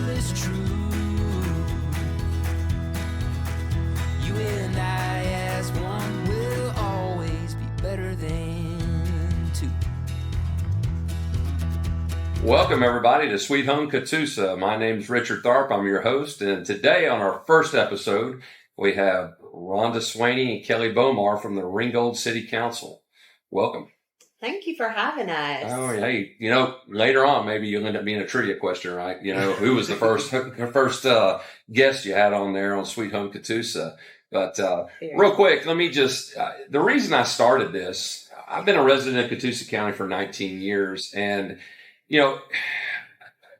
is true. You and I as one will always be better than two. Welcome everybody to Sweet Home Catoosa. My name is Richard Tharp. I'm your host, and today on our first episode, we have Rhonda Swaney and Kelly Bomar from the Ringgold City Council. Welcome. Thank you for having us. Oh, hey, later on, maybe you'll end up being a trivia question, right? Who was the first guest you had on there on Sweet Home Catoosa? But real quick, let me just, the reason I started this, I've been a resident of Catoosa County for 19 years, and,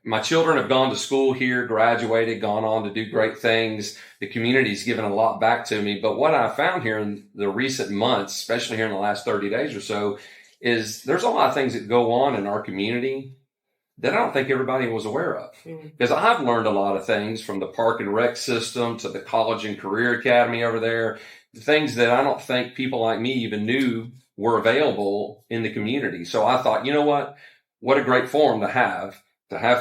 my children have gone to school here, graduated, gone on to do great things. The community's given a lot back to me. But what I found here in the recent months, especially here in the last 30 days or so, is there's a lot of things that go on in our community that I don't think everybody was aware of. Because I've learned a lot of things from the park and rec system to the college and career academy over there, things that I don't think people like me even knew were available in the community. So I thought, you know what a great forum to have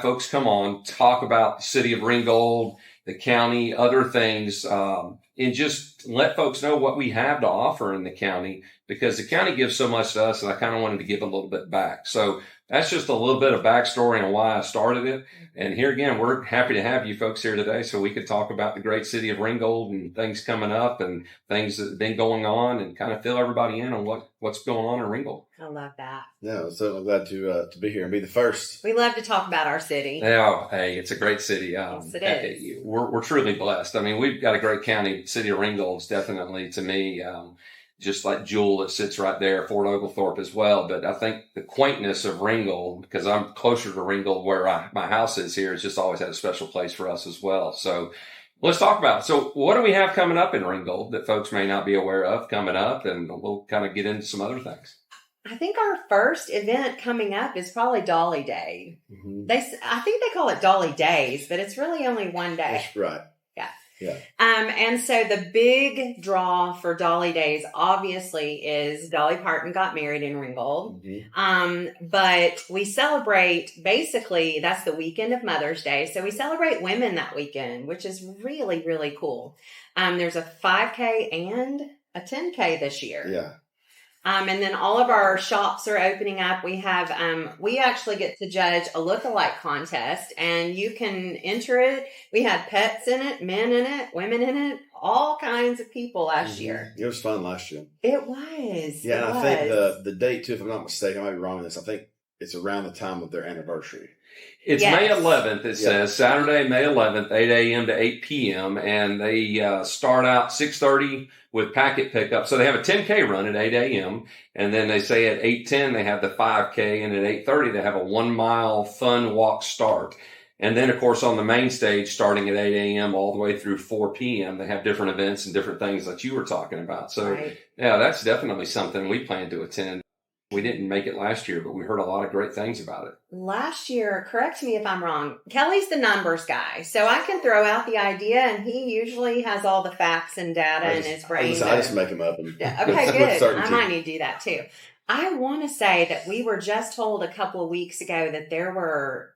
folks come on, talk about the city of Ringgold, the county, other things, and just let folks know what we have to offer in the county, because the county gives so much to us, and I kind of wanted to give a little bit back. So that's just a little bit of backstory on why I started it. And here again, we're happy to have you folks here today so we could talk about the great city of Ringgold and things coming up and things that have been going on and kind of fill everybody in on what's going on in Ringgold. I love that. Yeah, I'm certainly glad to be here and be the first. We love to talk about our city. Yeah, hey, it's a great city. Yes, it is. We're truly blessed. I mean, we've got a great county. City of Ringgold's definitely, to me, just like Jewel that sits right there, Fort Oglethorpe as well. But I think the quaintness of Ringgold, because I'm closer to Ringgold where my house is here, it's just always had a special place for us as well. So let's talk about it. So what do we have coming up in Ringgold that folks may not be aware of coming up? And we'll kind of get into some other things. I think our first event coming up is probably Dolly Day. Mm-hmm. I think they call it Dolly Days, but it's really only one day. That's right. Yeah. And so the big draw for Dolly Days obviously is Dolly Parton got married in Ringgold. Mm-hmm. But we celebrate, basically, that's the weekend of Mother's Day. So we celebrate women that weekend, which is really, really cool. There's a 5K and a 10K this year. Yeah. And then all of our shops are opening up. We have, we actually get to judge a lookalike contest, and you can enter it. We had pets in it, men in it, women in it, all kinds of people last year. It was fun last year. It was. Yeah, and I think the date too, if I'm not mistaken, I might be wrong on this. I think it's around the time of their anniversary. It's May 11th, it says. Saturday, May 11th, 8 a.m. to 8 p.m. And they start out 6:30 with packet pickup. So they have a 10K run at 8 a.m. And then they say at 8:10 they have the 5K. And at 8:30 they have a 1 mile fun walk start. And then, of course, on the main stage, starting at 8 a.m. all the way through 4 p.m., they have different events and different things that you were talking about. So, yeah, that's definitely something we plan to attend. We didn't make it last year, but we heard a lot of great things about it. Last year, correct me if I'm wrong, Kelly's the numbers guy. So I can throw out the idea, and he usually has all the facts and data in his brain. I just make them up. Okay, good. I might need to do that too. I want to say that we were just told a couple of weeks ago that there were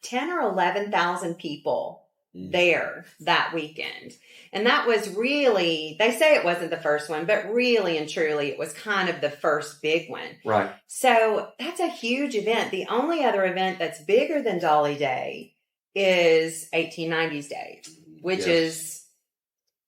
10 or 11,000 people there that weekend. And that was really, they say it wasn't the first one, but really and truly it was kind of the first big one. Right. So that's a huge event. The only other event that's bigger than Dolly Day is 1890s Day, which is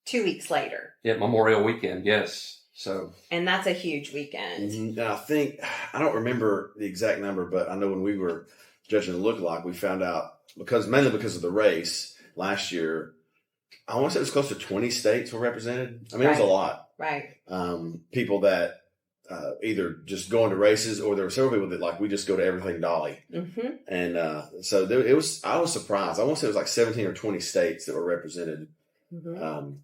2 weeks later. Yeah, Memorial Weekend, yes. So, and that's a huge weekend. Mm-hmm. And I think, I don't remember the exact number, but I know when we were judging the lookalike, we found out, mainly because of the race last year, I want to say it was close to 20 states were represented. I mean, it was a lot. Right. People that either just going to races, or there were several people that we just go to everything Dolly. Mm-hmm. And so I was surprised. I want to say it was like 17 or 20 states that were represented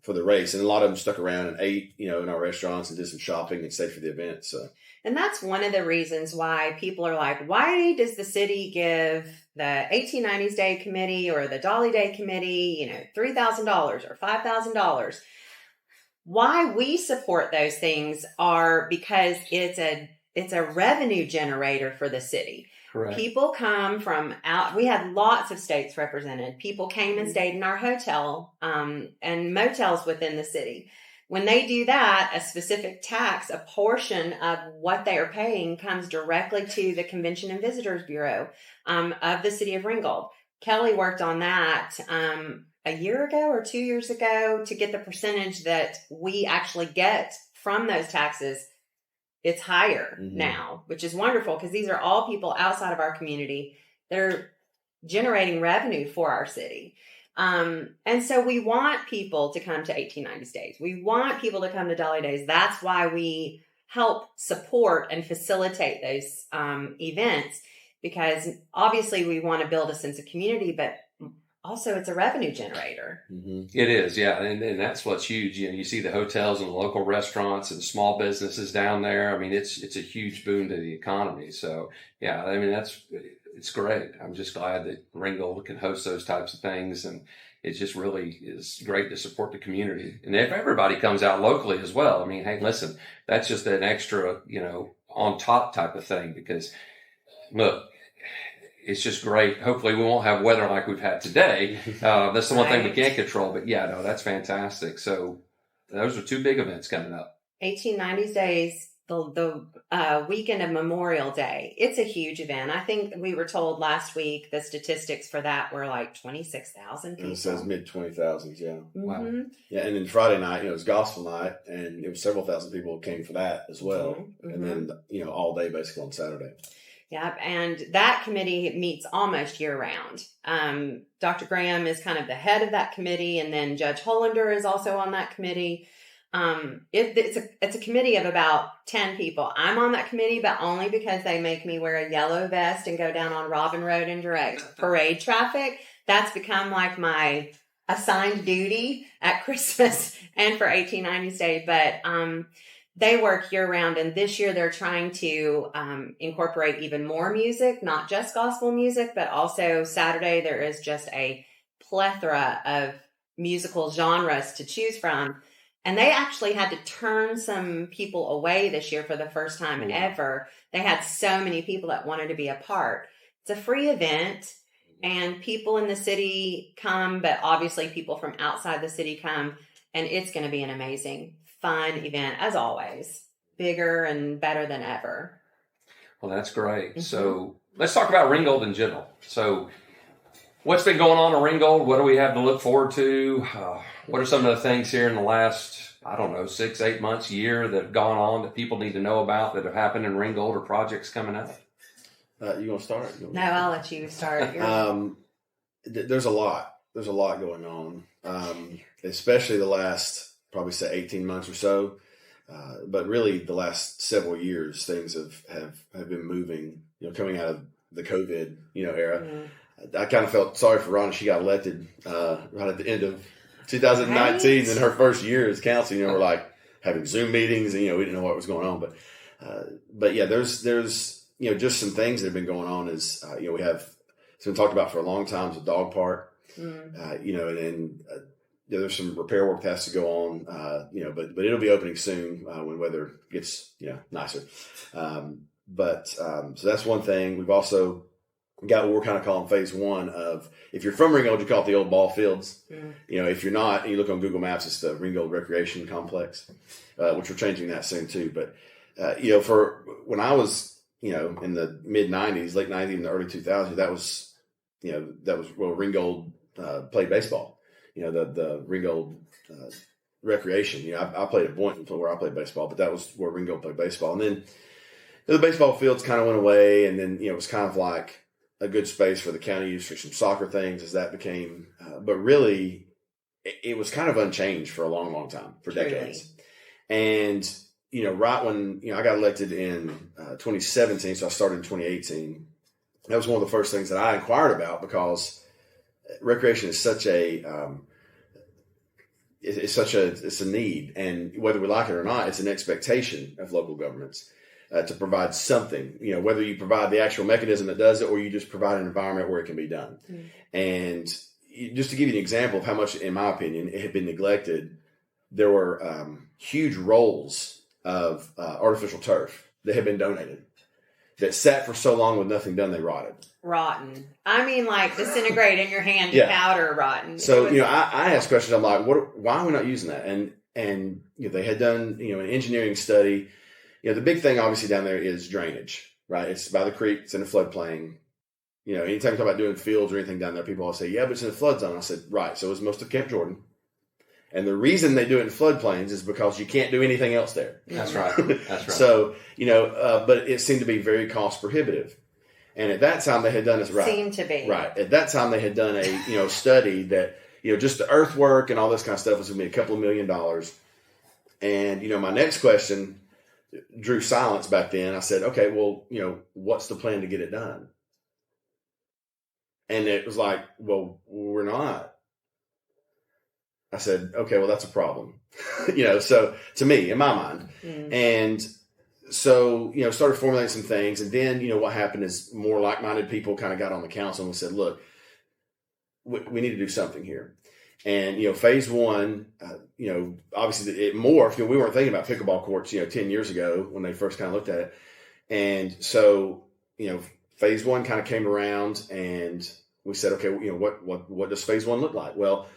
for the race. And a lot of them stuck around and ate, in our restaurants and did some shopping and stayed for the event. So. And that's one of the reasons why people are like, why does the city give the 1890s Day Committee or the Dolly Day Committee, $3,000 or $5,000? Why we support those things are because it's a it's a revenue generator for the city. Correct. People come from out. We had lots of states represented. People came and stayed in our hotel and motels within the city. When they do that, a specific tax, a portion of what they are paying comes directly to the Convention and Visitors Bureau of the city of Ringgold. Kelly worked on that a year ago or 2 years ago to get the percentage that we actually get from those taxes. It's higher now, which is wonderful because these are all people outside of our community that are generating revenue for our city. And so we want people to come to 1890s Days. We want people to come to Dolly Days. That's why we help support and facilitate those events, because obviously we want to build a sense of community, but also it's a revenue generator. It is, yeah. And that's what's huge. You know, you see the hotels and the local restaurants and small businesses down there. I mean, it's a huge boon to the economy. So, yeah, I mean, it's great. I'm just glad that Ringgold can host those types of things. And it just really is great to support the community. And if everybody comes out locally as well, I mean, hey, listen, that's just an extra, on top type of thing, because look, it's just great. Hopefully we won't have weather like we've had today. That's the one thing we can't control, but yeah, no, that's fantastic. So those are two big events coming up. 1890s Days, the weekend of Memorial Day. It's a huge event. I think we were told last week the statistics for that were like 26,000 people. It says mid 20,000s, yeah. Wow. Yeah, and then Friday night, it was gospel night, and it was several thousand people who came for that as well. And then, all day basically on Saturday. Yep, and that committee meets almost year-round. Dr. Graham is kind of the head of that committee, and then Judge Hollander is also on that committee. It's a committee of about 10 people. I'm on that committee, but only because they make me wear a yellow vest and go down on Robin Road and direct parade traffic. That's become like my assigned duty at Christmas and for 1890s Day. But they work year-round, and this year they're trying to incorporate even more music, not just gospel music, but also Saturday there is just a plethora of musical genres to choose from. And they actually had to turn some people away this year for the first time ever. They had so many people that wanted to be a part. It's a free event, and people in the city come, but obviously people from outside the city come, and it's going to be an amazing, fun event, as always. Bigger and better than ever. Well, that's great. So let's talk about Ringgold in general. So what's been going on in Ringgold? What do we have to look forward to? What are some of the things here in the last, 6-8 months, year that have gone on that people need to know about that have happened in Ringgold, or projects coming up? You want to start? No, I'll let you start. There's a lot. There's a lot going on, especially the last, probably say 18 months or so. But really the last several years, things have been moving, coming out of the COVID, era. I kind of felt sorry for Rhonda. She got elected right at the end of 2019, and her first year as council, we're like having Zoom meetings, and we didn't know what was going on. But yeah, there's just some things that have been going on. Is we have, it's been talked about for a long time, is a dog park, and there's some repair work that has to go on, but it'll be opening soon when weather gets nicer. So that's one thing. We've also got what we're kind of calling phase one of, if you're from Ringgold, you call it the old ball fields. If you're not, and you look on Google Maps, it's the Ringgold Recreation Complex, which we're changing that soon too. But, for when I was, in the mid 90s, late 90s, and the early 2000s, that was where Ringgold played baseball. The Ringgold Recreation. I played at Boynton where I played baseball, but that was where Ringgold played baseball. And then the baseball fields kind of went away, and then, it was kind of like a good space for the county use for some soccer things as that became, but really it was kind of unchanged for a long, long time, for decades. And, right when, I got elected in 2017, so I started in 2018. That was one of the first things that I inquired about, because recreation is such a, it's a need, and whether we like it or not, it's an expectation of local governments. To provide something, whether you provide the actual mechanism that does it, or you just provide an environment where it can be done. And just to give you an example of how much, in my opinion, it had been neglected, there were huge rolls of artificial turf that had been donated that sat for so long with nothing done, they rotted. Rotten. I mean, like disintegrate in your hand to powder rotten. So, I asked questions. I'm like, why are we not using that? And they had done, an engineering study. The big thing obviously down there is drainage, right? It's by the creek. It's in a floodplain. Anytime you talk about doing fields or anything down there, people all say, yeah, but it's in a flood zone. I said, right. So is most of Camp Jordan. And the reason they do it in floodplains is because you can't do anything else there. That's right. That's right. So, but it seemed to be very cost prohibitive. And at that time they had done this, right. Seemed to be. Right. At that time they had done a, study that, just the earthwork and all this kind of stuff was going to be a couple of $1 million. And, my next question drew silence back then. I said, okay, well, what's the plan to get it done? And it was like, well, we're not. I said, okay, well, that's a problem. So to me, in my mind. And so, started formulating some things. And then, what happened is more like-minded people kind of got on the council and we said, look, we need to do something here. And, phase one, obviously it morphed. We weren't thinking about pickleball courts, 10 years ago when they first kind of looked at it. And so, phase one kind of came around and we said, okay, what does phase one look like? Well,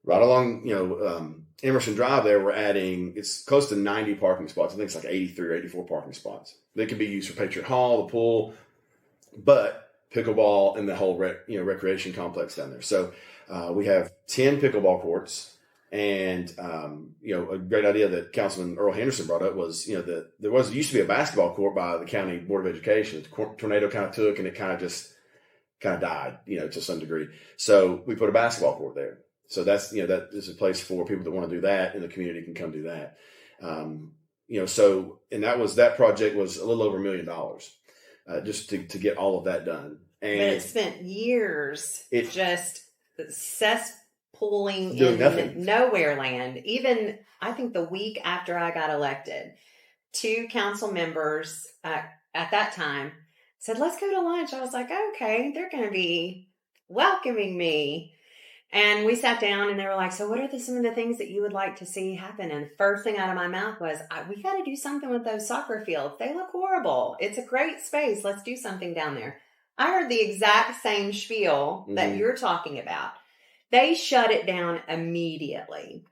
right along, Emerson Drive there, we're adding, it's close to 90 parking spots. I think it's like 83 or 84 parking spots. They can be used for Patriot Hall, the pool, but pickleball and the whole recreation complex down there. So we have 10 pickleball courts. And, a great idea that Councilman Earl Henderson brought up was, that there used to be a basketball court by the County Board of Education. The tornado kind of took and it kind of died, to some degree. So we put a basketball court there. So that's, that is a place for people that want to do that and the community can come do that. So, and that project was a little over $1 million, just to get all of that done. And but it spent years just cesspooling doing in nothing. Nowhere land. Even, I think the week after I got elected, 2 council members at that time said, let's go to lunch. I was like, okay, they're going to be welcoming me. And we sat down and they were like, so what are some of the things that you would like to see happen? And the first thing out of my mouth was, we got to do something with those soccer fields. They look horrible. It's a great space. Let's do something down there. I heard the exact same spiel that you're talking about. They shut it down immediately.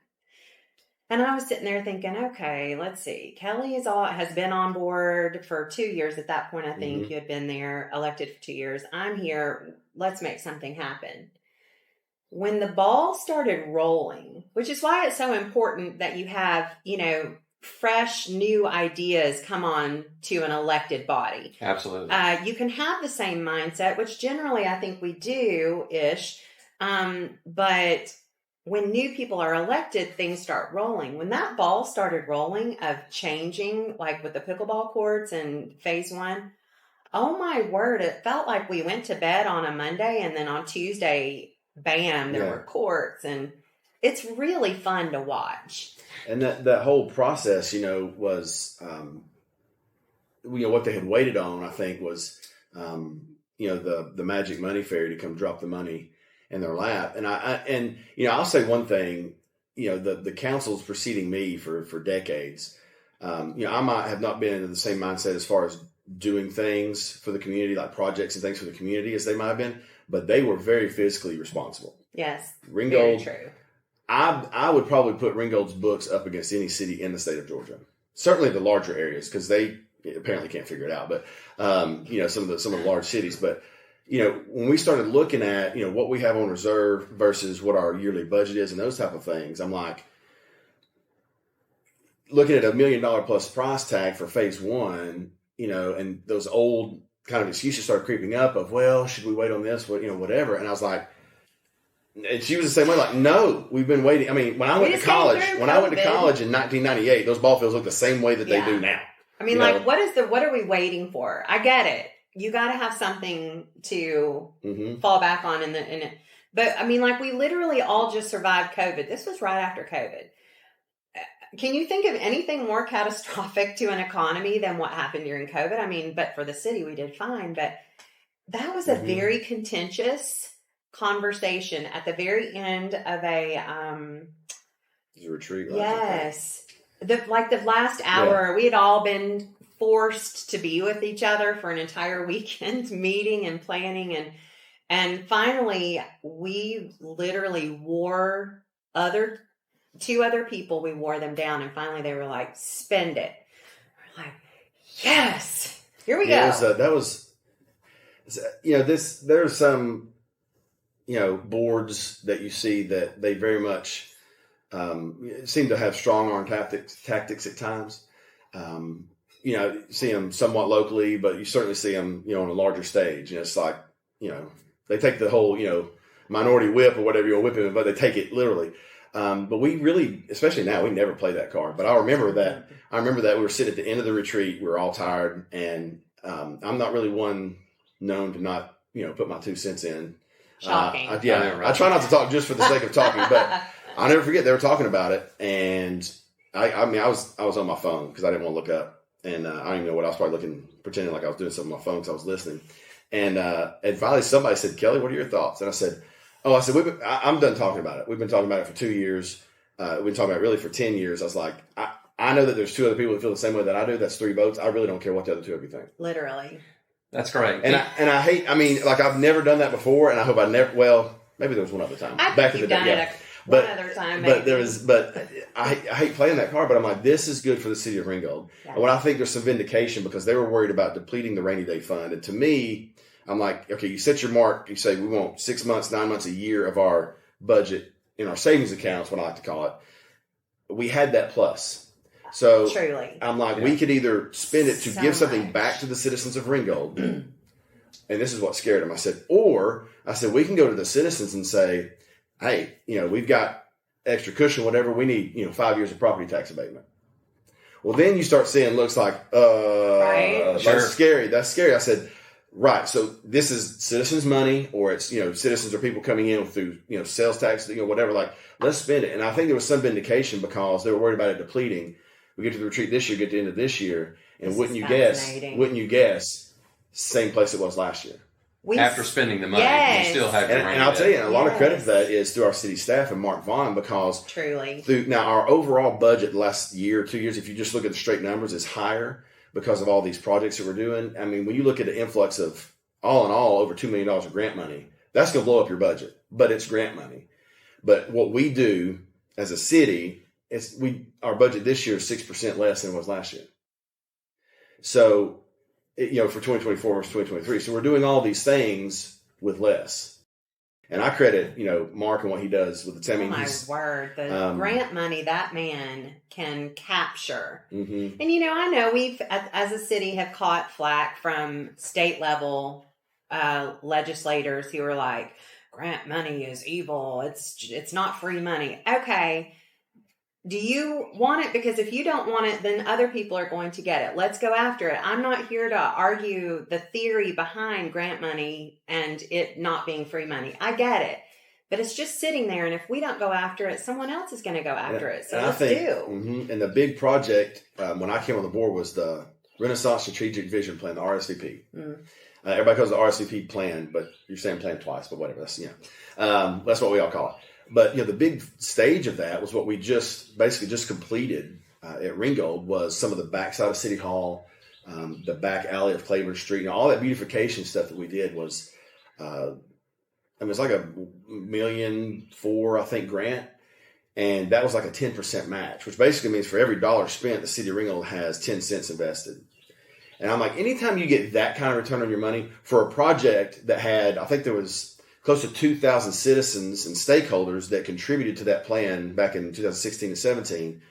And I was sitting there thinking, okay, let's see. Kelly has been on board for 2 years at that point. I think you had been there, elected for 2 years. I'm here. Let's make something happen. When the ball started rolling, which is why it's so important that you have, fresh new ideas come on to an elected body. Absolutely. You can have the same mindset, which generally I think we do-ish. But when new people are elected, things start rolling. When that ball started rolling of changing, like with the pickleball courts and phase one, oh my word, it felt like we went to bed on a Monday and then on Tuesday, bam, there were courts, and it's really fun to watch. And that whole process, was, what they had waited on, I think, was, the magic money fairy to come drop the money in their lap. And I'll say one thing, the council's preceding me for decades. I might have not been in the same mindset as far as doing things for the community, like projects and things for the community as they might have been, but they were very fiscally responsible. Yes. Ringgold, very true. I would probably put Ringgold's books up against any city in the state of Georgia. Certainly the larger areas, because they apparently can't figure it out. But some of the large cities. But when we started looking at what we have on reserve versus what our yearly budget is and those type of things, I'm like looking at $1 million plus price tag for phase one. And those old kind of excuses started creeping up of, well, should we wait on this? Whatever. And I was like, and she was the same way, like, no, we've been waiting. I mean, when I went to college in 1998, those ball fields look the same way that they do now. I mean, what are we waiting for? I get it. You got to have something to fall back on but I mean, like, we literally all just survived COVID. This was right after COVID. Can you think of anything more catastrophic to an economy than what happened during COVID? I mean, but for the city, we did fine. But that was a very contentious conversation at the very end of a retreat. Yes. the last hour, we had all been forced to be with each other for an entire weekend, meeting and planning, and finally we literally wore two other people. We wore them down, and finally they were like, "Spend it." We're like, "Yes, here we go." There's some, boards that you see that they very much seem to have strong arm tactics at times. You see them somewhat locally, but you certainly see them, on a larger stage. And it's like, they take the whole, minority whip or whatever you're whipping, but they take it literally. But we really, especially now, we never play that card. But I remember that we were sitting at the end of the retreat. We were all tired, and I'm not really one known to not, put my 2 cents in. Shocking. I try not to talk just for the sake of talking, but I'll never forget they were talking about it, and I was on my phone because I didn't want to look up, and I don't even know what I was probably pretending like I was doing something on my phone because I was listening, and finally somebody said, "Kelly, what are your thoughts?" And I said, I'm done talking about it. We've been talking about it for 2 years. We've been talking about it really for 10 years. I was like, I know that there's 2 other people that feel the same way that I do. That's 3 votes. I really don't care what the other 2 of you think. Literally. That's great. And I hate. I've never done that before, and I hope I never. Well, maybe there was one other time back in the day. One other time. Maybe. But I hate playing that card. But I'm like, this is good for the city of Ringgold. Yeah. And what I think there's some vindication because they were worried about depleting the rainy day fund, and to me, I'm like, okay, you set your mark. You say we want 6 months, 9 months, a year of our budget in our savings accounts, what I like to call it. We had that plus. So truly, I'm like, we could either spend it to give something back to the citizens of Ringgold, and this is what scared them. I said, we can go to the citizens and say, hey, we've got extra cushion, whatever. We need, 5 years of property tax abatement. Well, then you start seeing looks like, right? That's scary. That's scary. I said, right. So this is citizens' money, or it's, citizens or people coming in through, sales tax, whatever. Like, let's spend it. And I think there was some vindication because they were worried about it depleting. We get to the retreat this year, get to the end of this year, and wouldn't you guess, same place it was last year. After spending the money, yes. you still have your and I'll tell you, a lot of credit for that is through our city staff and Mark Vaughn, because truly now our overall budget the last year, 2 years, if you just look at the straight numbers, is higher because of all these projects that we're doing. I mean, when you look at the influx of all in all over $2 million of grant money, that's going to blow up your budget, but it's grant money. But what we do as a city, our budget this year is 6% less than it was last year. So, for 2024 versus 2023. So we're doing all these things with less. And I credit, Mark and what he does with the Oh my word. The grant money that man can capture. Mm-hmm. And, I know we've, as a city, have caught flack from state level legislators who are like, grant money is evil. It's not free money. Okay. Do you want it? Because if you don't want it, then other people are going to get it. Let's go after it. I'm not here to argue the theory behind grant money and it not being free money. I get it. But it's just sitting there. And if we don't go after it, someone else is going to go after it. So let's do. Mm-hmm, and the big project, when I came on the board, was the Renaissance Strategic Vision Plan, the RSVP. Mm. Everybody calls it the RSVP plan, but you're saying plan twice, but whatever. That's what we all call it. But, the big stage of that was what we just completed at Ringgold, was some of the backside of City Hall, the back alley of Claiborne Street, and all that beautification stuff that we did was, it's like $1.4 million, I think, grant. And that was like a 10% match, which basically means for every dollar spent, the city of Ringgold has 10 cents invested. And I'm like, anytime you get that kind of return on your money for a project that had, I think there was close to 2,000 citizens and stakeholders that contributed to that plan back in 2016 and 17.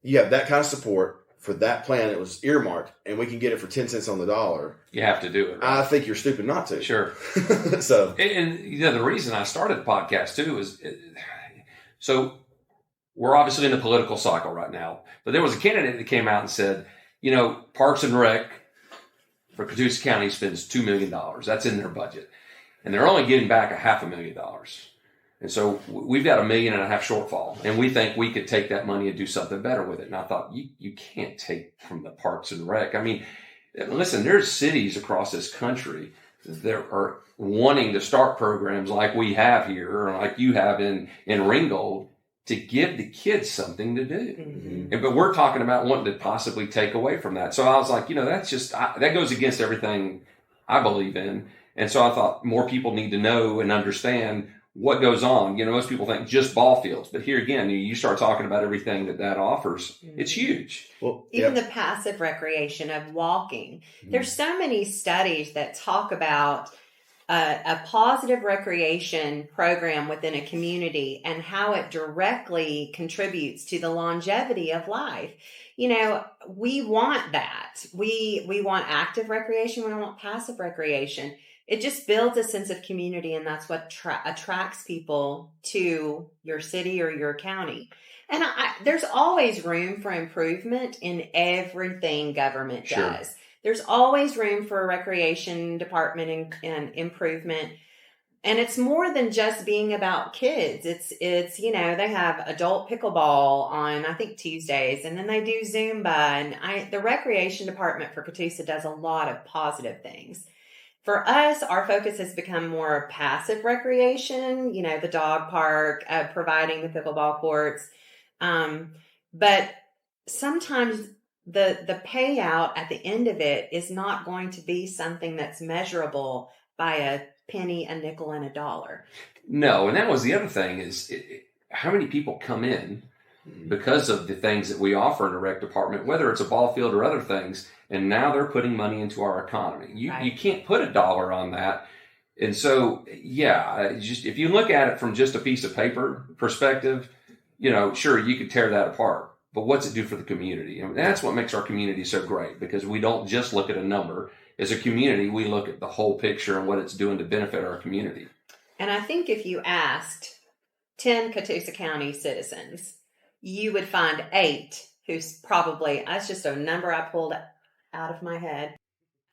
You have that kind of support for that plan. It was earmarked, and we can get it for 10 cents on the dollar. You have to do it. Right? I think you're stupid not to. Sure. So, and the reason I started the podcast too is, so we're obviously in the political cycle right now, but there was a candidate that came out and said, Parks and Rec for Catoosa County spends $2 million. That's in their budget. And they're only getting back $500,000. And so we've got $1.5 million shortfall. And we think we could take that money and do something better with it. And I thought, you can't take from the Parks and Rec. I mean, listen, there's cities across this country that are wanting to start programs like we have here, or like you have in Ringgold. to give the kids something to do. Mm-hmm. But we're talking about wanting to possibly take away from that. So I was like, that's just, that goes against everything I believe in. And so I thought more people need to know and understand what goes on. Most people think just ball fields, but here again, you start talking about everything that offers. It's huge. Well, even the passive recreation of walking. There's so many studies that talk about a positive recreation program within a community and how it directly contributes to the longevity of life. We want that. We want active recreation. We want passive recreation. It just builds a sense of community, and that's what attracts people to your city or your county. And there's always room for improvement in everything government does. There's always room for a recreation department and improvement. And it's more than just being about kids. It's they have adult pickleball on, I think, Tuesdays, and then they do Zumba. And the recreation department for Catoosa does a lot of positive things. For us, our focus has become more passive recreation, the dog park, providing the pickleball courts. But sometimes the payout at the end of it is not going to be something that's measurable by a penny, a nickel, and a dollar. No, and that was the other thing is how many people come in because of the things that we offer in the rec department, whether it's a ball field or other things, and now they're putting money into our economy. You can't put a dollar on that. And so, just if you look at it from just a piece of paper perspective, sure, you could tear that apart. But what's it do for the community? And that's what makes our community so great, because we don't just look at a number. As a community, we look at the whole picture and what it's doing to benefit our community. And I think if you asked 10 Catoosa County citizens, you would find 8 who's probably, that's just a number I pulled out of my head,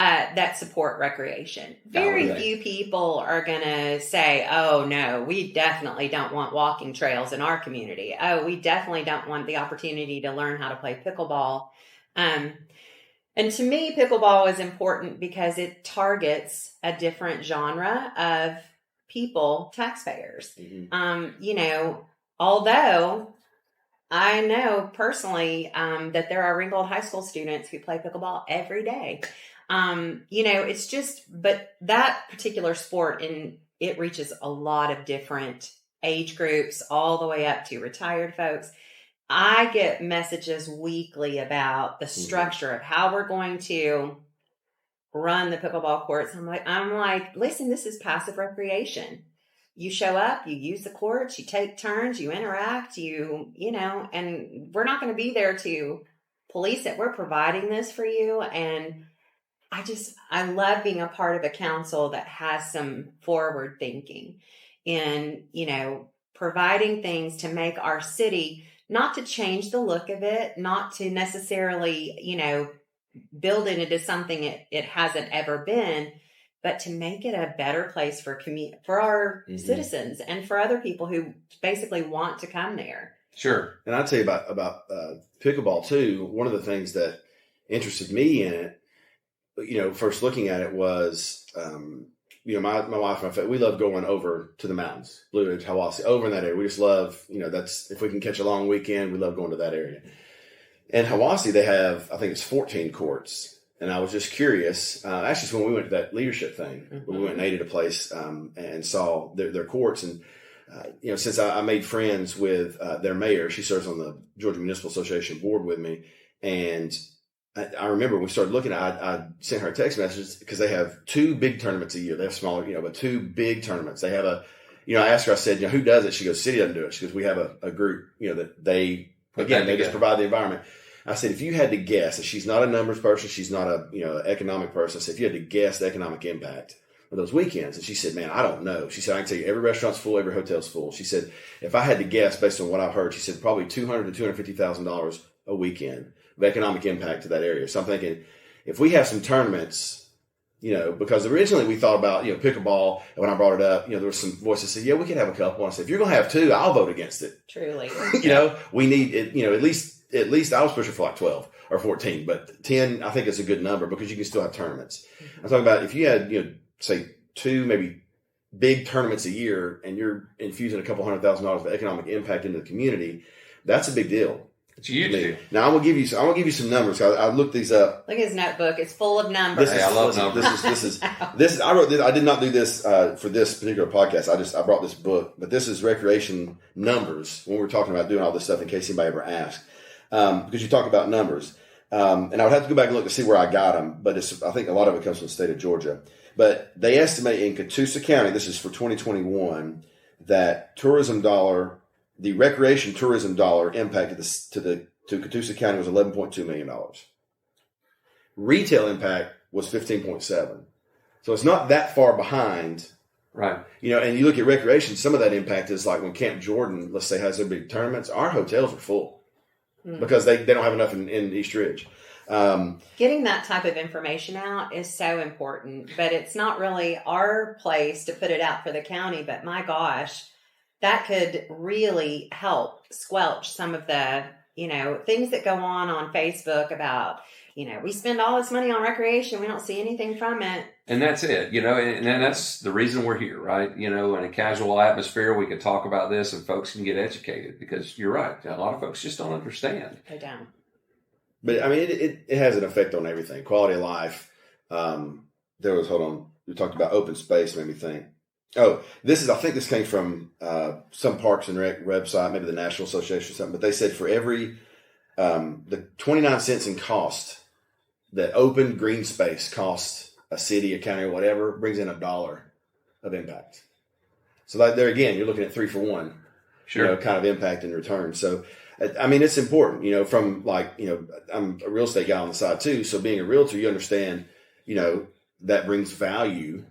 that support recreation. Very few people are going to say, oh, no, we definitely don't want walking trails in our community. Oh, we definitely don't want the opportunity to learn how to play pickleball. And to me, pickleball is important because it targets a different genre of people, taxpayers. Although I know personally that there are Ringgold High School students who play pickleball every day. It's just, but that particular sport, it reaches a lot of different age groups, all the way up to retired folks. I get messages weekly about the structure of how we're going to run the pickleball courts. I'm like, listen, this is passive recreation. You show up, you use the courts, you take turns, you interact, and we're not going to be there to police it. We're providing this for you. And I love being a part of a council that has some forward thinking and, providing things to make our city, not to change the look of it, not to necessarily, build it into something it hasn't ever been, but to make it a better place for our citizens and for other people who basically want to come there. Sure. And I'll tell you about pickleball too. One of the things that interested me in it, first looking at it was, my wife and my family, we love going over to the mountains, Blue Ridge, Hiwassee, over in that area. We just love, that's, if we can catch a long weekend, we love going to that area. And Hiwassee, they have, I think it's 14 courts. And I was just curious. Actually, when we went to that leadership thing, when we went and ate at a place and saw their courts. And, since I made friends with their mayor, she serves on the Georgia Municipal Association board with me. And I remember when we started looking at I sent her a text message because they have 2 big tournaments a year. They have smaller, but 2 big tournaments. They have I asked her, I said, who does it? She goes, city doesn't do it. She goes, we have a group, that they just provide the environment. I said, if you had to guess, and she's not a numbers person, she's not a economic person. I said, if you had to guess the economic impact of those weekends, and she said, man, I don't know. She said, I can tell you every restaurant's full, every hotel's full. She said, if I had to guess based on what I've heard, she said probably $200,000 to $250,000 a weekend of economic impact to that area. So I'm thinking, if we have some tournaments, because originally we thought about, pickleball, and when I brought it up, there were some voices that said, yeah, we could have a couple. And I said, if you're going to have 2, I'll vote against it. Truly. We need it, at least I was pushing for like 12 or 14, but 10, I think is a good number because you can still have tournaments. I'm talking about if you had, say 2, maybe big tournaments a year and you're infusing a couple $100,000 of economic impact into the community, that's a big deal. It's huge. Now I'm gonna give you some numbers. I looked these up. Look at his notebook; it's full of numbers. I love numbers. This. I wrote this. I did not do this for this particular podcast. I brought this book, but this is recreation numbers when we're talking about doing all this stuff. In case anybody ever asks, because you talk about numbers, and I would have to go back and look to see where I got them. But I think a lot of it comes from the state of Georgia. But they estimate in Catoosa County, this is for 2021, that the recreation tourism dollar impacted to Catoosa County was $11.2 million. Retail impact was 15.7. So it's not that far behind. Right. And you look at recreation, some of that impact is like when Camp Jordan, let's say, has their big tournaments, our hotels are full because they don't have enough in East Ridge. Getting that type of information out is so important, but it's not really our place to put it out for the county. But my gosh, that could really help squelch some of the, things that go on Facebook about, we spend all this money on recreation. We don't see anything from it. And that's it, and that's the reason we're here, right? In a casual atmosphere, we could talk about this and folks can get educated because you're right. A lot of folks just don't understand. They don't. But I mean, it has an effect on everything. Quality of life. We talked about open space, made me think. Oh, I think this came from some Parks and Rec website, maybe the National Association or something, but they said for every, the 29 cents in cost that open green space costs a city, a county, or whatever, brings in $1 of impact. So there again, you're looking at 3 for 1, sure. Kind of impact in return. So, I mean, it's important, from I'm a real estate guy on the side too. So being a realtor, you understand, that brings value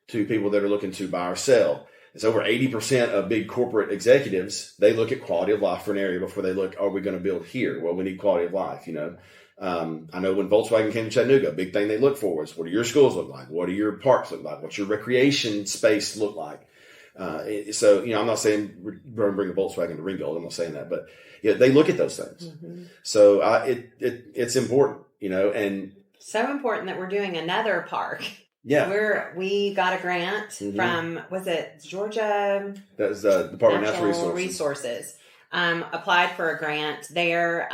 to people that are looking to buy or sell. It's over 80% of big corporate executives. They look at quality of life for an area before they look, are we going to build here? Well, we need quality of life, I know when Volkswagen came to Chattanooga, a big thing they look for was, what do your schools look like? What do your parks look like? What's your recreation space look like? So, I'm not saying we're going to bring a Volkswagen to Ringgold. I'm not saying that, but they look at those things. Mm-hmm. So it's important, and so important that we're doing another park. Yeah, we got a grant from, was it Georgia? That was the Department of Natural Resources. Applied for a grant there,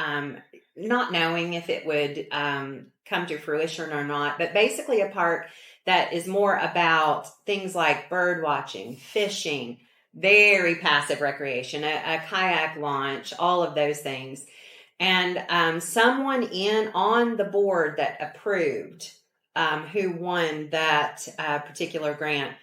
not knowing if it would come to fruition or not, but basically a park that is more about things like bird watching, fishing, very passive recreation, a kayak launch, all of those things. And someone on the board that approved, who won that particular grant,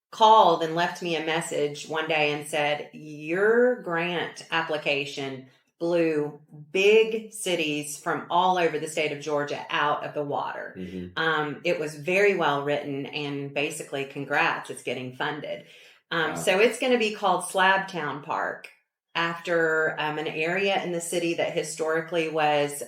called and left me a message one day and said, your grant application blew big cities from all over the state of Georgia out of the water. Mm-hmm. It was very well written, and basically, congrats, it's getting funded. Wow. So it's going to be called Slabtown Park, after an area in the city that historically was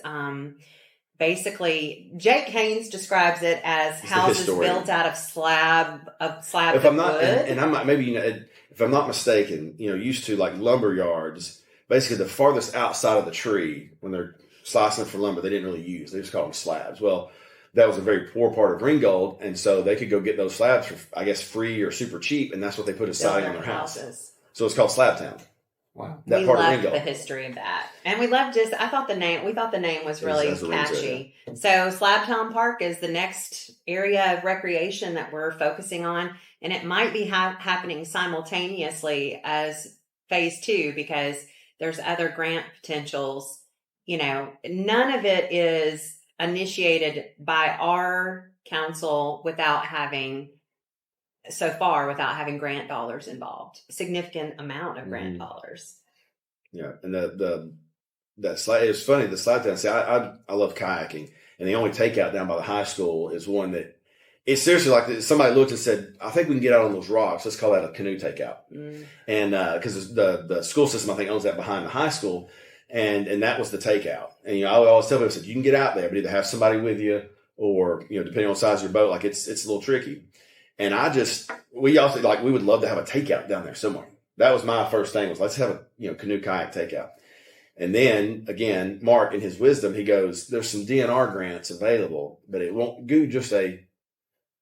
basically, Jake Haynes describes it as houses built out of slab if I'm not, wood. And I'm not, maybe, if I'm not mistaken, used to like lumber yards, basically the farthest outside of the tree, when they're slicing it for lumber, they didn't really use. They just called them slabs. Well, that was a very poor part of Ringgold, and so they could go get those slabs for, I guess, free or super cheap, and that's what they put as siding on their houses. So it's called Slabtown. Wow. We loved the history of that. And we loved we thought the name was really catchy. So Slabtown Park is the next area of recreation that we're focusing on. And it might be happening simultaneously as phase 2, because there's other grant potentials. None of it is initiated by our council without having grant dollars involved. Significant amount of grant dollars. Yeah, and that slide, it's funny, the slide down. See, I love kayaking, and the only takeout down by the high school is one that it's seriously like somebody looked and said, I think we can get out on those rocks. Let's call that a canoe takeout. And because the school system, I think, owns that behind the high school, and that was the takeout. And I always tell people, you can get out there, but either have somebody with you, or depending on the size of your boat, like it's a little tricky. And we also we would love to have a takeout down there somewhere. That was my first thing, was let's have a canoe kayak takeout. And then again, Mark, in his wisdom, he goes, there's some DNR grants available, but it won't do just a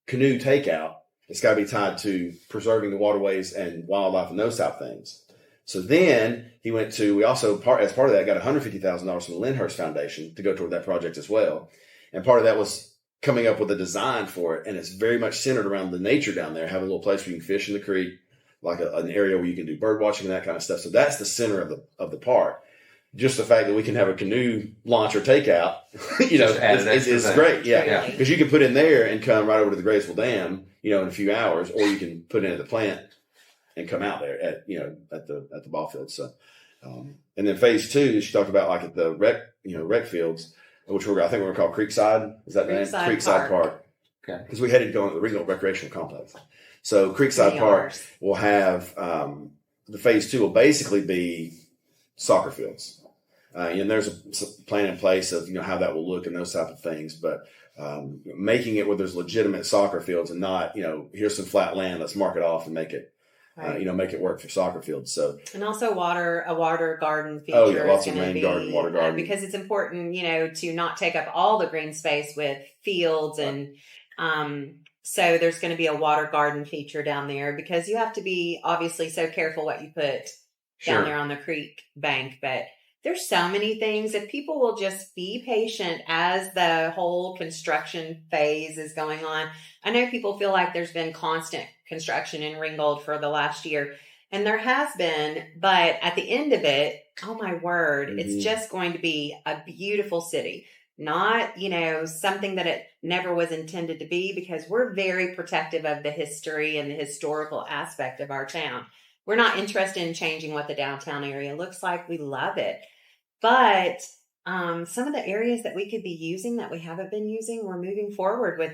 canoe takeout. It's got to be tied to preserving the waterways and wildlife and those type of things. So then he went to, we also, as part of that, got $150,000 from the Lyndhurst Foundation to go toward that project as well. And part of that was coming up with a design for it. And it's very much centered around the nature down there, having a little place where you can fish in the creek, like an area where you can do bird watching and that kind of stuff. So that's the center of the park. Just the fact that we can have a canoe launch or takeout, it's great. Yeah. Because you can put in there and come right over to the Graysville Dam, in a few hours, or you can put in at the plant and come out there at the ball field. So, and then phase 2, that you talked about, like at the rec fields, which I think we're going to call Creekside. Is that the name? Creekside Park. Okay. Because we headed going to the Ringgold Recreational Complex. So Creekside Park will have, the phase 2 will basically be soccer fields. And there's a plan in place of, how that will look and those type of things, but making it where there's legitimate soccer fields and not, here's some flat land, let's mark it off and make it, make it work for soccer fields. So, and also a water garden feature. Oh yeah, lots of rain garden, water garden. Because it's important, to not take up all the green space with fields and, so there's going to be a water garden feature down there because you have to be obviously so careful what you put down there on the creek bank, but there's so many things. If people will just be patient as the whole construction phase is going on. I know people feel like there's been constant construction in Ringgold for the last year, and there has been, but at the end of it, oh my word, it's just going to be a beautiful city. Not, something that it never was intended to be, because we're very protective of the history and the historical aspect of our town. We're not interested in changing what the downtown area looks like. We love it. But some of the areas that we could be using that we haven't been using, we're moving forward with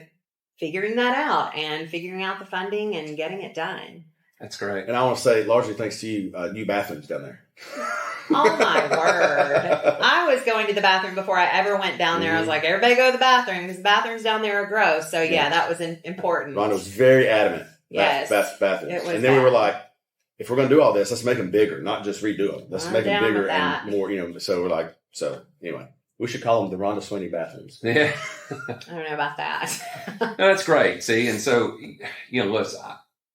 figuring that out and figuring out the funding and getting it done. That's great. And I want to say, largely thanks to you, new bathrooms down there. Oh my word. I was going to the bathroom before I ever went down there. I was like, everybody go to the bathroom because the bathrooms down there are gross. So yeah, that was important. Rhonda was very adamant. Yes. Bathrooms. And then we were like, if we're going to do all this, let's make them bigger, not just redo them. Let's make them bigger and more, so we're like, anyway, we should call them the Rhonda Swaney bathrooms. Yeah. I don't know about that. No, that's great. See, and so, listen,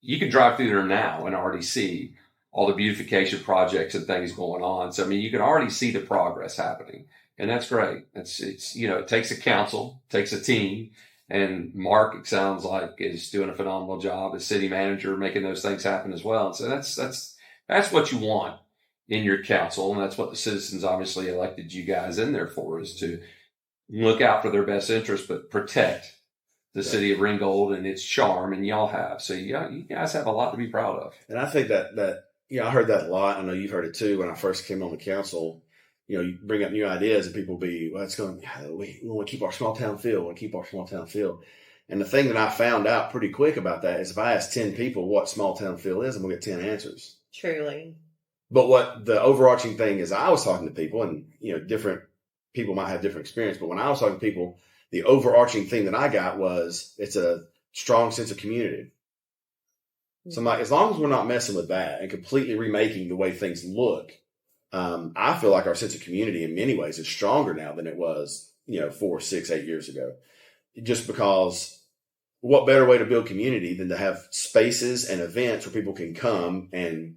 you can drive through there now and already see all the beautification projects and things going on. So, you can already see the progress happening, and that's great. It's it takes a council, takes a team. And Mark, it sounds like, is doing a phenomenal job as city manager, making those things happen as well. And so that's what you want in your council. And that's what the citizens obviously elected you guys in there for, is to look out for their best interest, but protect the city of Ringgold and its charm. And y'all have. So you guys have a lot to be proud of. And I think that I heard that a lot. I know you've heard it too. When I first came on the council, you bring up new ideas and people we want to keep our small town feel. And the thing that I found out pretty quick about that is if I ask 10 people what small town feel is, I'm going to get 10 answers. Truly. But what the overarching thing is, I was talking to people and, different people might have different experience. But when I was talking to people, the overarching thing that I got was it's a strong sense of community. So I'm like, as long as we're not messing with that and completely remaking the way things look, I feel like our sense of community in many ways is stronger now than it was, 4, 6, 8 years ago. Just because what better way to build community than to have spaces and events where people can come and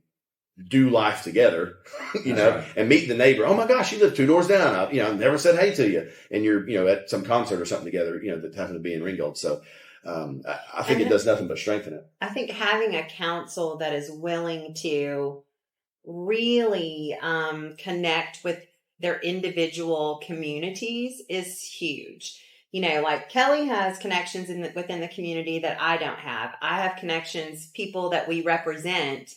do life together, and meet the neighbor. Oh my gosh, you live 2 doors down. I never said hey to you. And you're, at some concert or something together, that happened to be in Ringgold. So, I think it does nothing but strengthen it. I think having a council that is willing to really connect with their individual communities is huge. Like Kelly has connections within the community that I don't have. I have connections, people that we represent.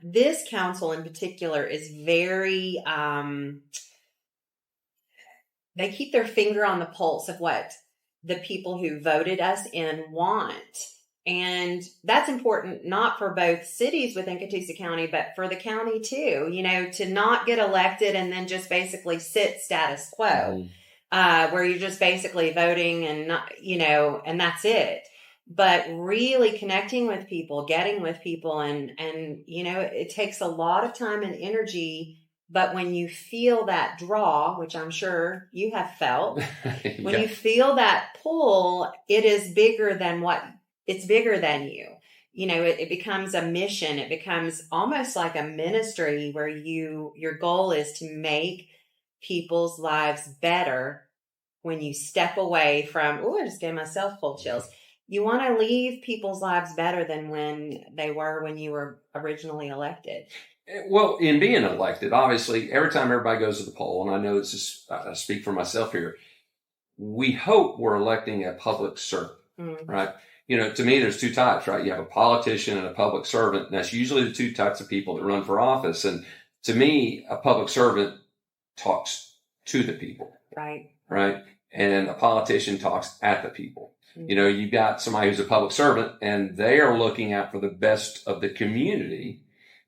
This council in particular is very, they keep their finger on the pulse of what the people who voted us in want. And that's important, not for both cities within Catoosa County, but for the county too, to not get elected and then just basically sit status quo, where you're just basically voting and not, and that's it. But really connecting with people, getting with people and, it takes a lot of time and energy. But when you feel that draw, which I'm sure you have felt, when you feel that pull, it is bigger than what it's bigger than you. It becomes a mission. It becomes almost like a ministry where your goal is to make people's lives better when you step away from, I just gave myself cold chills. You want to leave people's lives better than when they were when you were originally elected. Well, in being elected, obviously, every time everybody goes to the poll, and I know it's just, I speak for myself here, we hope we're electing a public servant, right? To me, there's two types, right? You have a politician and a public servant, and that's usually the two types of people that run for office. And to me, a public servant talks to the people, right? And a politician talks at the people. You've got somebody who's a public servant, and they are looking out for the best of the community,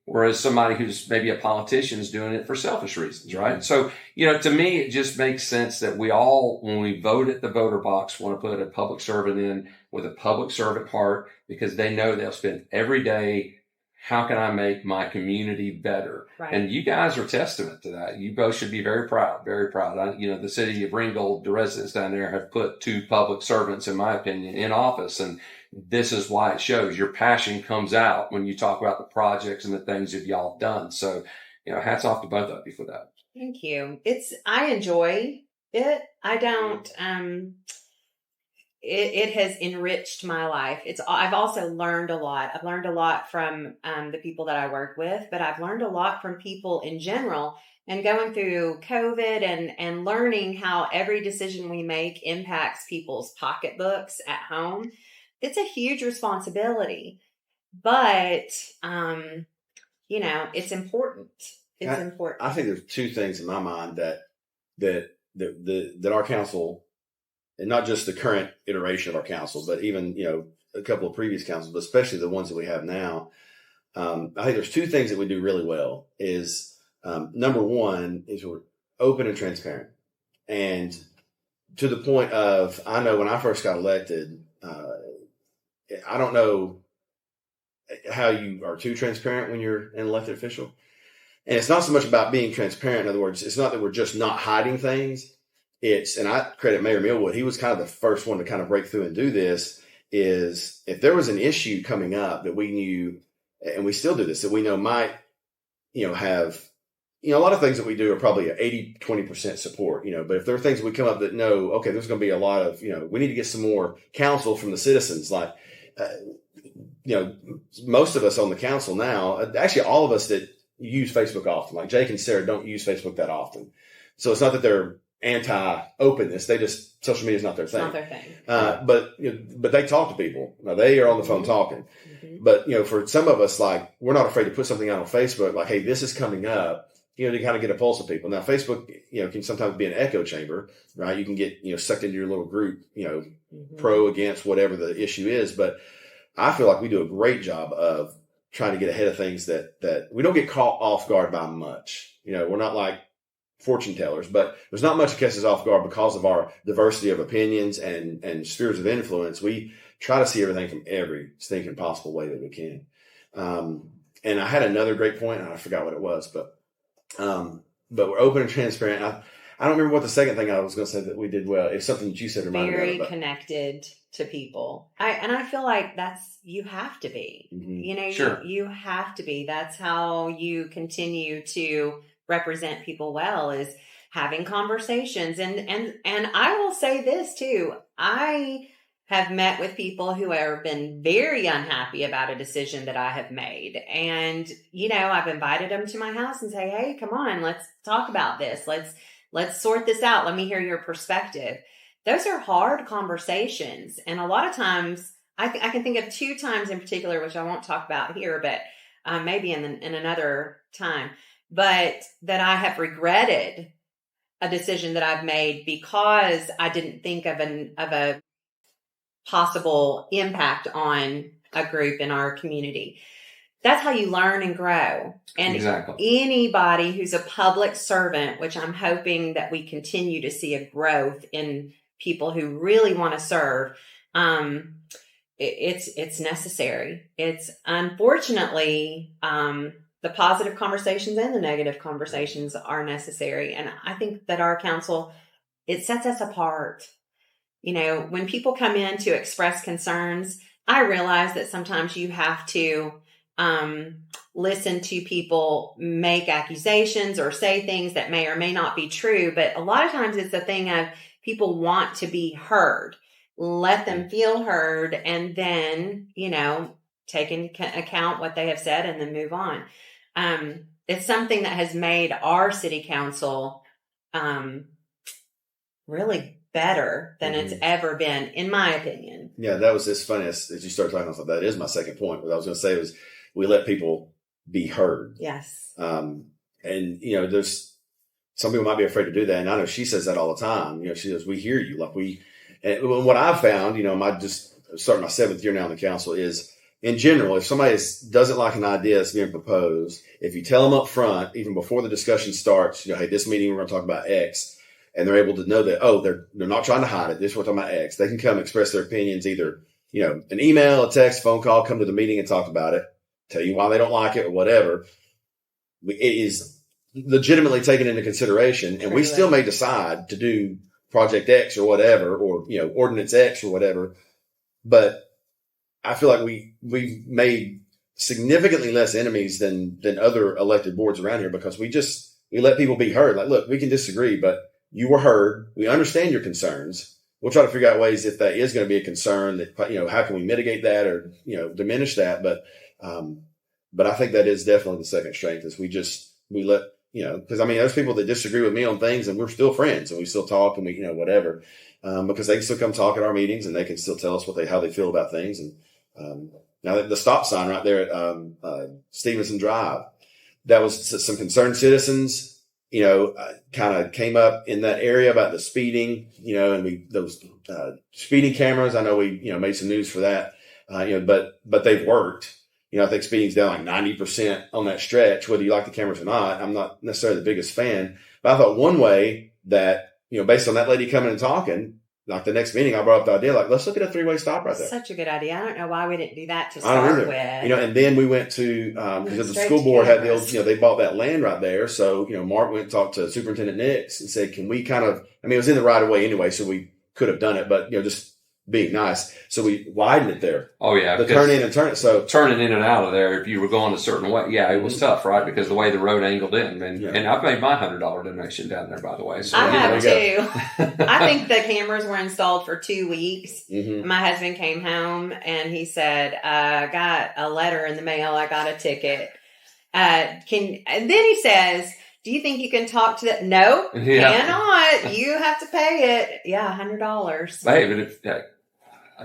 whereas somebody who's maybe a politician is doing it for selfish reasons, right? So, to me, it just makes sense that we all, when we vote at the voter box, want to put a public servant in with a public servant heart, because they know they'll spend every day, how can I make my community better? Right. And you guys are testament to that. You both should be very proud, very proud. The city of Ringgold, the residents down there have put 2 public servants, in my opinion, in office. And this is why it shows. Your passion comes out when you talk about the projects and the things that y'all have done. So, hats off to both of you for that. Thank you. I enjoy it. I don't, it has enriched my life. I've also learned a lot. I've learned a lot from the people that I work with, but I've learned a lot from people in general, and going through COVID and learning how every decision we make impacts people's pocketbooks at home. It's a huge responsibility, but, it's important. It's important. I think there's 2 things in my mind that our council, and not just the current iteration of our council, but even, a couple of previous councils, but especially the ones that we have now. I think there's 2 things that we do really well is, number one is we're open and transparent. And to the point of, I know when I first got elected, I don't know how you are too transparent when you're an elected official. And it's not so much about being transparent. In other words, it's not that we're just not hiding things. And I credit Mayor Millwood. He was kind of the first one to kind of break through and do this, is if there was an issue coming up that we knew, and we still do this, that we know might, have, a lot of things that we do are probably 80-20% support, but if there are things that we come up that know, okay, there's going to be a lot of, we need to get some more counsel from the citizens. Like, most of us on the council now, actually all of us that use Facebook often, like Jake and Sarah don't use Facebook that often. So it's not that they're anti-openness. Social media is not their thing. It's not their thing. But they talk to people. Now they are on the phone talking. Mm-hmm. But, for some of us, like, we're not afraid to put something out on Facebook, like, hey, this is coming up, to kind of get a pulse of people. Now, Facebook, can sometimes be an echo chamber, right? You can get, sucked into your little group, mm-hmm. pro, against, whatever the issue is. But I feel like we do a great job of trying to get ahead of things that we don't get caught off guard by much. We're not like fortune tellers, but there's not much that catches us off guard because of our diversity of opinions and spheres of influence. We try to see everything from every stinking possible way that we can. And I had another great point, and I forgot what it was, but we're open and transparent. I don't remember what the second thing I was going to say that we did well. It's something that you said reminded me of. Very connected to people. I feel like you have to be. Mm-hmm. Sure. You have to be. That's how you continue to represent people well, is having conversations. And I will say this too. I have met with people who have been very unhappy about a decision that I have made. And, I've invited them to my house and say, hey, come on, let's talk about this. Let's sort this out. Let me hear your perspective. Those are hard conversations. And a lot of times I can think of 2 times in particular, which I won't talk about here, but maybe in another time, but that I have regretted a decision that I've made because I didn't think of a possible impact on a group in our community. That's how you learn and grow. And exactly. Anybody who's a public servant, which I'm hoping that we continue to see a growth in people who really want to serve, it's necessary. It's unfortunately, the positive conversations and the negative conversations are necessary. And I think that our council, it sets us apart. When people come in to express concerns, I realize that sometimes you have to listen to people make accusations or say things that may or may not be true. But a lot of times it's a thing of people want to be heard. Let them feel heard, and then, take into account what they have said and then move on. It's something that has made our city council really better than it's ever been, in my opinion. Yeah, that was just funny as you start talking about that. Is my second point. What I was going to say was we let people be heard. Yes. And there's some people might be afraid to do that, and I know she says that all the time. She says, "We hear you." And what I've found, I'm just starting my 7th year now on the council, is in general, if somebody doesn't like an idea that's being proposed, if you tell them up front, even before the discussion starts, hey, this meeting we're going to talk about X. And they're able to know that, they're not trying to hide it. This is what we're talking about X. They can come express their opinions, either, an email, a text, phone call, come to the meeting and talk about it, tell you why they don't like it or whatever. It is legitimately taken into consideration. And we still may decide to do Project X or whatever, or, Ordinance X or whatever. But I feel like we've made significantly less enemies than other elected boards around here, because we let people be heard. Like, look, we can disagree, but you were heard. We understand your concerns. We'll try to figure out ways, if that is going to be a concern, that, how can we mitigate that or, diminish that. But I think that is definitely the second strength, is we let, because there's people that disagree with me on things and we're still friends and we still talk and we, whatever, because they can still come talk at our meetings and they can still tell us how they feel about things. And now the stop sign right there at Stevenson Drive, that was some concerned citizens, kind of came up in that area about the speeding, and those speeding cameras. I know we, made some news for that, but they've worked. I think speeding's down like 90% on that stretch, whether you like the cameras or not. I'm not necessarily the biggest fan, but I thought one way that, based on that lady coming and talking, like the next meeting, I brought up the idea, like, let's look at a 3-way stop right there. Such a good idea. I don't know why we didn't do that to start with. And then we went to, because the school board had the old, they bought that land right there. So, Mark went and talked to Superintendent Nix and said, can we kind of, it was in the right of way anyway, so we could have done it, but, just being nice. So we widened it there. Oh, yeah. The turn in and turn it. So turning in and out of there, if you were going a certain way, it was tough, right? Because the way the road angled in. And I've made my $100 donation down there, by the way. So I have too. I think the cameras were installed for 2 weeks. My husband came home and he said, I got a letter in the mail. I got a ticket. And then he says, do you think you can talk to that? No, cannot. You have to pay it. Yeah, $100. Hey, but if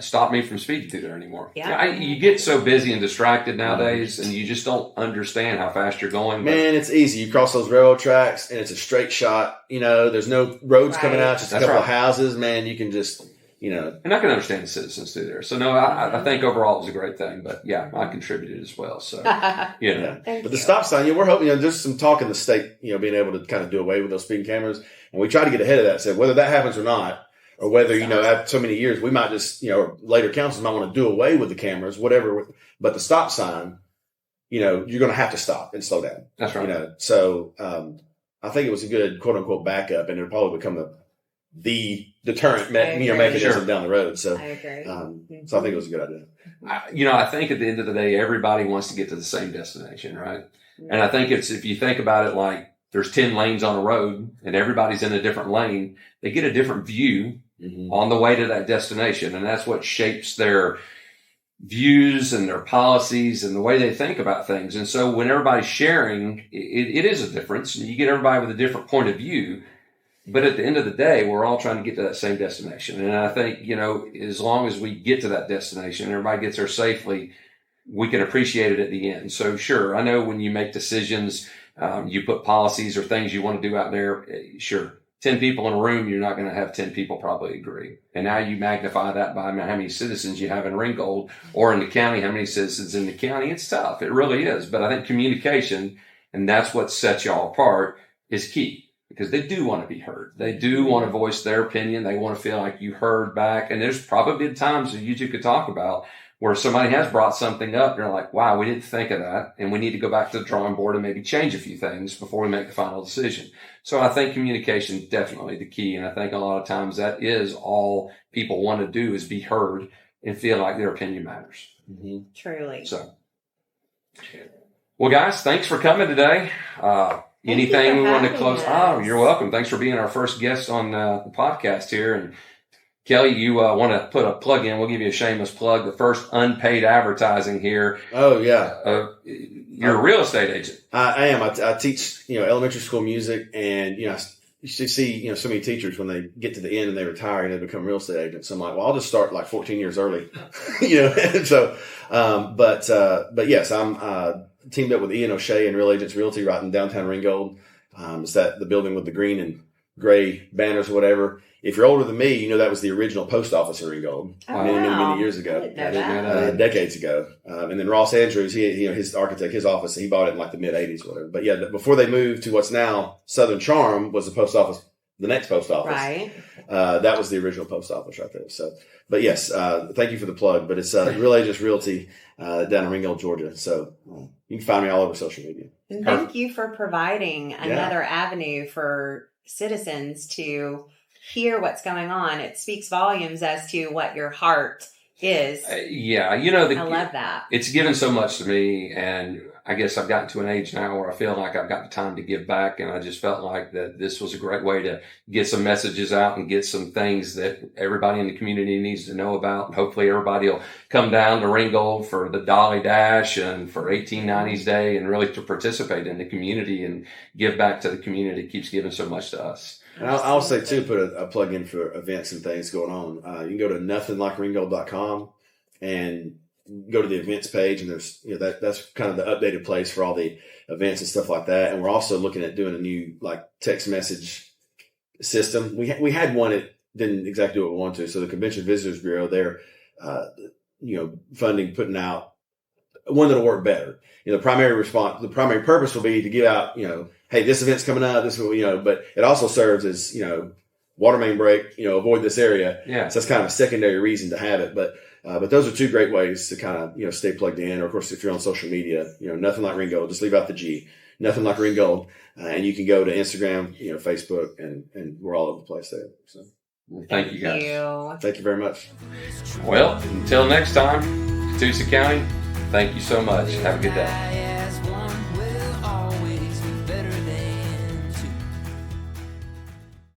stop me from speeding through there anymore. Yeah. You get so busy and distracted nowadays, and you just don't understand how fast you're going. Man, it's easy. You cross those railroad tracks, and it's a straight shot. There's no roads coming out, just a couple of houses. Man, you can just, And I can understand the citizens through there. So, no, I think overall it was a great thing. But, I contributed as well. So, But the stop sign, we're hoping, there's some talk in the state, being able to kind of do away with those speeding cameras. And we try to get ahead of that. So whether that happens or not, or whether, after so many years, we might just, later councils might want to do away with the cameras, whatever. But the stop sign, you're going to have to stop and slow down. That's right. So I think it was a good quote unquote backup, and it'll probably become the deterrent mechanism down the road. So I agree. So I think it was a good idea. I think at the end of the day, everybody wants to get to the same destination, right? And I think if you think about it, like there's 10 lanes on a road and everybody's in a different lane, they get a different view on the way to that destination. And that's what shapes their views and their policies and the way they think about things. And so when everybody's sharing, it is a difference. You get everybody with a different point of view. But at the end of the day, we're all trying to get to that same destination. And I think, as long as we get to that destination, everybody gets there safely, we can appreciate it at the end. So sure, I know when you make decisions, you put policies or things you want to do out there, sure. 10 people in a room, you're not going to have 10 people probably agree. And now you magnify that by how many citizens you have in Ringgold or in the county, how many citizens in the county. It's tough. It really is. But I think communication, and that's what sets y'all apart, is key, because they do want to be heard. They do want to voice their opinion. They want to feel like you heard back. And there's probably been times that you two could talk about where somebody has brought something up and they're like, wow, we didn't think of that. And we need to go back to the drawing board and maybe change a few things before we make the final decision. So I think communication is definitely the key. And I think a lot of times that is all people want to do, is be heard and feel like their opinion matters. Truly. So, well, guys, thanks for coming today. Anything we want to close? Oh, you're welcome. Thanks for being our first guest on the podcast here. And Kelly, you want to put a plug in? We'll give you a shameless plug. The first unpaid advertising here. Oh yeah, you're a real estate agent. I am. I teach elementary school music, and you see so many teachers when they get to the end and they retire and they become real estate agents. So I'm like, well, I'll just start like 14 years early, And so, but yes, I'm teamed up with Ian O'Shea and Real Agents Realty right in downtown Ringgold. It's the building with the green and gray banners or whatever. If you're older than me, that was the original post office in Ringgold many years ago, decades ago. And then Ross Andrews, his architect, his office, he bought it in like the mid '80s or whatever. But yeah, before they moved to what's now Southern Charm was the post office, the next post office. Right. That was the original post office right there. So, but yes, thank you for the plug. But it's Real Agents Realty down in Ringgold, Georgia. So you can find me all over social media. And thank you for providing another avenue for citizens to hear what's going on. It speaks volumes as to what your heart is. I love that. It's given so much to me, and I guess I've gotten to an age now where I feel like I've got the time to give back, and I just felt like that this was a great way to get some messages out and get some things that everybody in the community needs to know about. And hopefully everybody will come down to Ringgold for the Dolly Dash and for 1890s Day and really to participate in the community and give back to the community. It keeps giving so much to us. And I'll say too, put a plug in for events and things going on. You can go to nothinglikeringgold.com and go to the events page, and there's that's kind of the updated place for all the events and stuff like that. And we're also looking at doing a new like text message system. We had one that didn't exactly do what we wanted to. So the Convention Visitors Bureau, they're funding, putting out one that'll work better. The primary purpose will be to give out, hey, this event's coming up, this will, but it also serves as, water main break, avoid this area. Yeah. So that's kind of a secondary reason to have it. But those are two great ways to kind of, stay plugged in. Or of course, if you're on social media, Nothing Like Ringgold, just leave out the G, Nothing Like Ringgold. And you can go to Instagram, Facebook, and we're all over the place there. So thank you guys. Thank you very much. Well, until next time, Catoosa County, thank you so much. Have a good day.